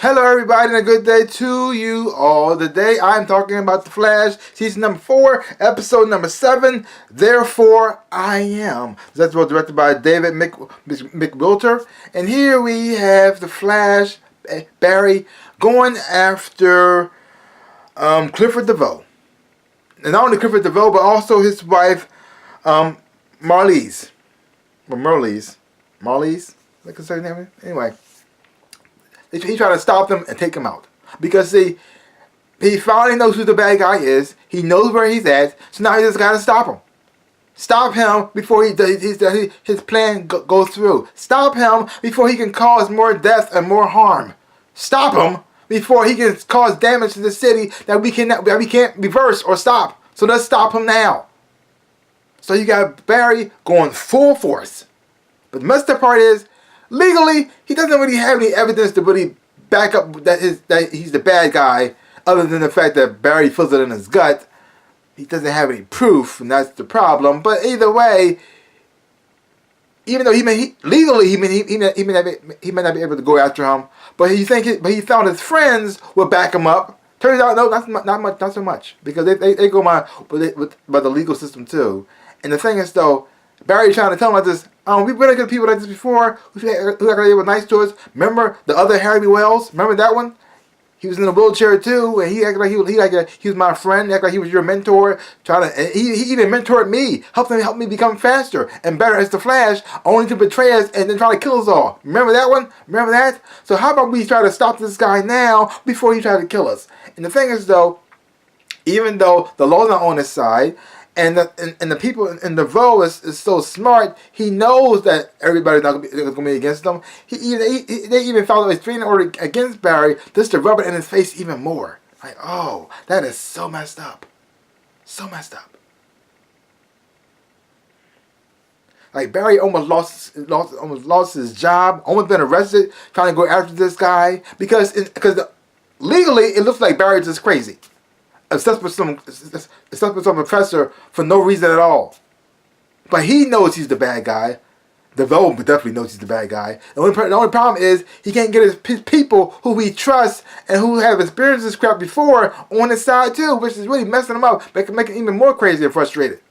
Hello everybody and a good day to you all. Today I'm talking about The Flash, season number 4, episode number 7, Therefore I Am. That's directed by David McWilter. And here we have The Flash, Barry, going after Clifford DeVoe. And not only Clifford DeVoe, but also his wife, Marlies. Or Marlies. Marlies? I can say her name? Anyway. He tried to stop them and take them out. Because, see, he finally knows who the bad guy is. He knows where he's at. So now he just got to stop him. Stop him before his plan goes through. Stop him before he can cause more death and more harm. Stop him before he can cause damage to the city that we can't reverse or stop. So let's stop him now. So you got Barry going full force. But the messed up part is, legally, he doesn't really have any evidence to really back up that he's the bad guy, other than the fact that Barry feels it in his gut. He doesn't have any proof, and that's the problem. But either way, even though he may not be able to go after him, but he thought his friends would back him up. Turns out, no, not so much, because they go by the legal system too. And the thing is, though, Barry's trying to tell him like this. We've been good people like this before. Who were nice to us. Remember the other Harry Wells? Remember that one? He was in a wheelchair too, and he acted like he was my friend. He acted like he was your mentor. He even mentored me, helped me become faster and better as the Flash, only to betray us and then try to kill us all. Remember that one? Remember that? So how about we try to stop this guy now before he tried to kill us? And the thing is, though, even though the law's not on his side, and the people in DeVoe is so smart, he knows that everybody's not going to be against him. They even filed a restraining order against Barry just to rub it in his face even more. Like, oh, that is so messed up. So messed up. Like, Barry almost lost his job, almost been arrested trying to go after this guy because legally it looks like Barry's just crazy. Except for some professor for no reason at all. But he knows he's the bad guy. DeVoe definitely knows he's the bad guy. The only problem is he can't get his people who he trusts and who have experienced this crap before on his side too, which is really messing him up, making him even more crazy and frustrated.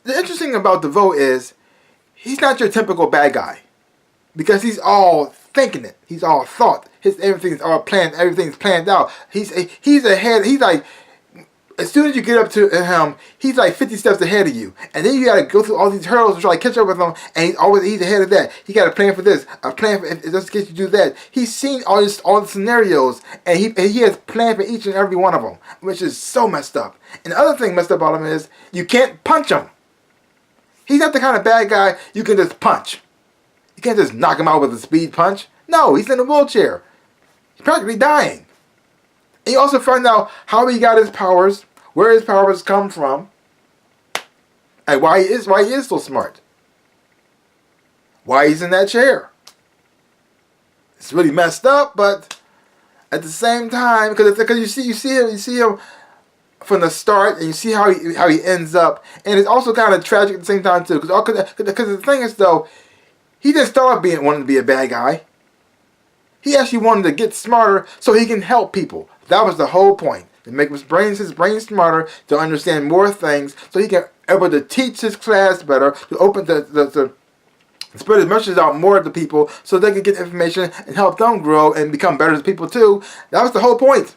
The interesting thing about DeVoe is he's not your typical bad guy. Because he's all thinking it. He's all thought. Everything's all planned. Everything's planned out. He's ahead. He's like, as soon as you get up to him, he's like 50 steps ahead of you. And then you got to go through all these hurdles to try to catch up with him. And he's ahead of that. He got a plan for this. A plan for just in case you do that. He's seen all the scenarios. And he has planned for each and every one of them. Which is so messed up. And the other thing messed up about him is you can't punch him. He's not the kind of bad guy you can just punch. You can't just knock him out with a speed punch. No, he's in a wheelchair. He's practically dying. And you also find out how he got his powers, where his powers come from, and why he is so smart. Why he's in that chair. It's really messed up, but at the same time, because you see him from the start, and you see how he ends up, and it's also kind of tragic at the same time too. Because the thing is, though, he didn't start off wanting to be a bad guy. He actually wanted to get smarter so he can help people. That was the whole point. To make his brain smarter, to understand more things, so he can able to teach his class better, to open to spread his message out more to people so they can get information and help them grow and become better as people too. That was the whole point.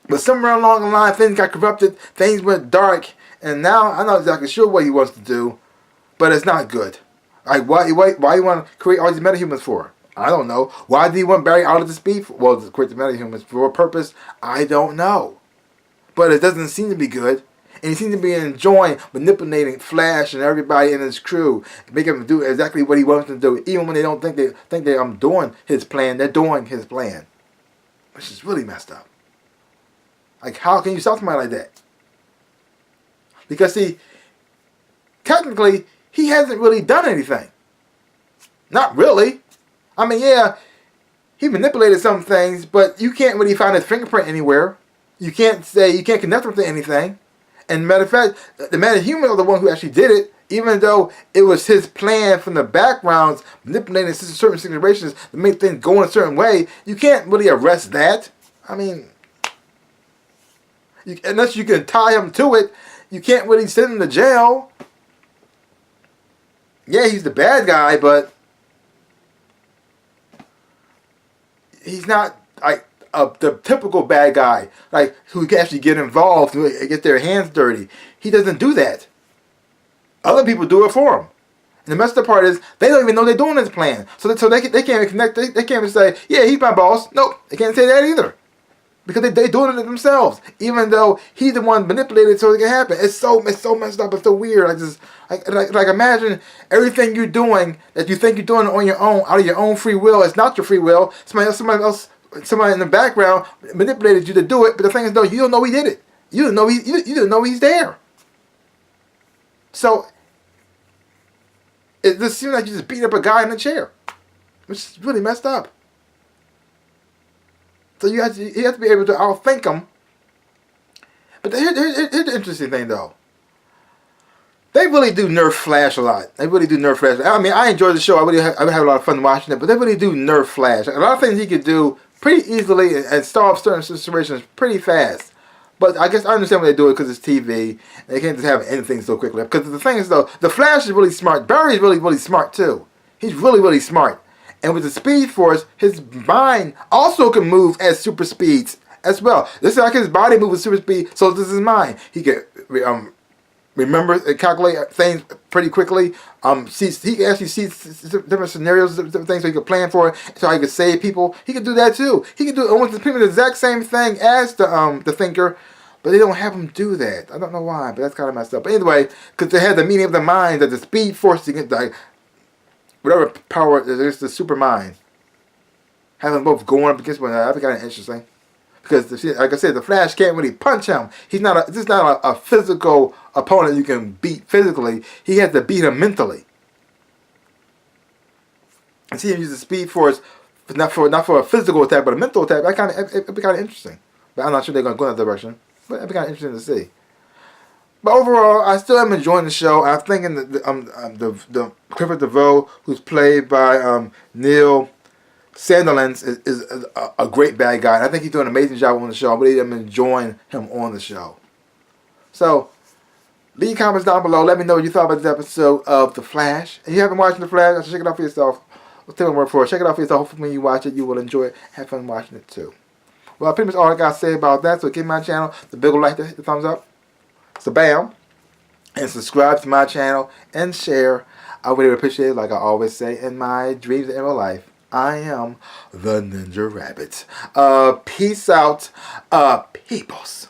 But somewhere along the line, things got corrupted, things went dark, and now I'm not exactly sure what he wants to do, but it's not good. Like, why you want to create all these metahumans for? I don't know. Why do you want Barry out of the speed? Well, to create the metahumans for a purpose? I don't know. But it doesn't seem to be good. And he seems to be enjoying manipulating Flash and everybody in his crew, making them do exactly what he wants them to do, even when they don't think I'm doing his plan. They're doing his plan, which is really messed up. Like, how can you stop somebody like that? Because, see, technically, he hasn't really done anything. Not really. I mean, yeah, he manipulated some things, but you can't really find his fingerprint anywhere. You can't connect him to anything. And matter of fact, the metahumans are the one who actually did it. Even though it was his plan from the backgrounds, manipulating certain situations to make things go in a certain way, you can't really arrest that. I mean, unless you can tie him to it, you can't really send him to jail. Yeah, he's the bad guy, but he's not like the typical bad guy, like who can actually get involved, who get their hands dirty. He doesn't do that. Other people do it for him. And the messed up part is they don't even know they're doing this plan. So they can't even connect. They can't even say, yeah, he's my boss. Nope, they can't say that either. Because they're doing it themselves. Even though he's the one manipulated so it can happen. It's so messed up. It's so weird. Like imagine everything you're doing that you think you're doing on your own, out of your own free will. It's not your free will. Somebody in the background manipulated you to do it. But the thing is, though, you don't know he did it. You don't know he's there. So it just seems like you just beat up a guy in a chair, which is really messed up. So you have to be able to outthink him. But here's the interesting thing, though. They really do nerf Flash a lot. They really do nerf Flash. I mean, I enjoy the show. I have a lot of fun watching it. But they really do nerf Flash. A lot of things he could do pretty easily and start off certain situations pretty fast. But I guess I understand why they do it because it's TV. They can't just have anything so quickly. Because the thing is, though, the Flash is really smart. Barry's really, really smart, too. He's really, really smart. And with the Speed Force, his mind also can move at super speeds as well. This is like his body moves with super speed, so this is his mind. He can remember and calculate things pretty quickly. He can actually see different scenarios, different things so he can plan for it, so he can save people. He can do that too. He can do almost the exact same thing as the Thinker, but they don't have him do that. I don't know why, but that's kind of messed up. But anyway, because they had the meaning of the mind that the Speed Force, to get like whatever power there's the super mind, having both going up against one another. That'd be kind of interesting. Because, like I said, the Flash can't really punch him. This is not a physical opponent you can beat physically. He has to beat him mentally. And see him use the Speed Force not for a physical attack, but a mental attack. It'd be kind of interesting. But I'm not sure they're going to go in that direction. But it'd be kind of interesting to see. But overall, I still am enjoying the show. I'm thinking that the Clifford DeVoe, who's played by Neil Sandilands, is a great bad guy. And I think he's doing an amazing job on the show. I really am enjoying him on the show. So, leave comments down below. Let me know what you thought about this episode of The Flash. If you haven't watched The Flash, check it out for yourself. I'll tell you my word for it. Check it out for yourself. Hopefully when you watch it, you will enjoy it. Have fun watching it too. Well, pretty much all I got to say about that. So give my channel the big like, the thumbs up. So bam. And subscribe to my channel and share. I really appreciate it. Like I always say in my dreams and in my life, I am the Ninja Rabbit. Peace out, peoples.